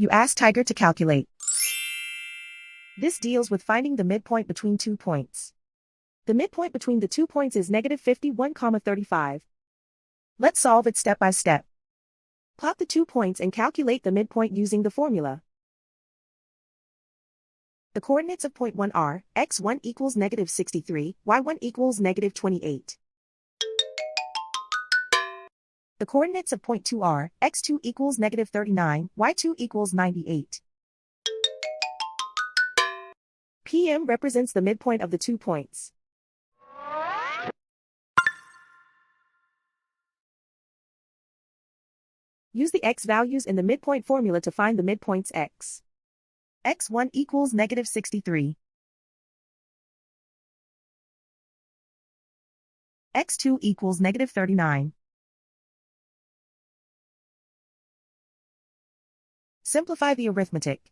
You ask Tiger to calculate. This deals with finding the midpoint between 2 points. The midpoint between the 2 points is -51,35. Let's solve it step by step. Plot the 2 points and calculate the midpoint using the formula. The coordinates of point 1 are, x1 equals -63, y1 equals -28. The coordinates of point 2 are, x2 equals -39, y2 equals 98. PM represents the midpoint of the 2 points. Use the x values in the midpoint formula to find the midpoints x. x1 equals -63. x2 equals -39. Simplify the arithmetic.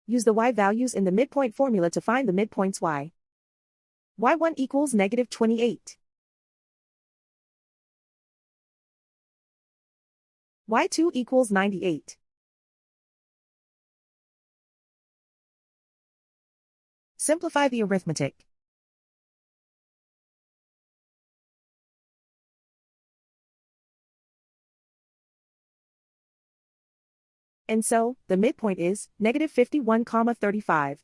Use the y values in the midpoint formula to find the midpoints y. y1 equals -28. y2 equals 98. Simplify the arithmetic. And so, the midpoint is -51,35.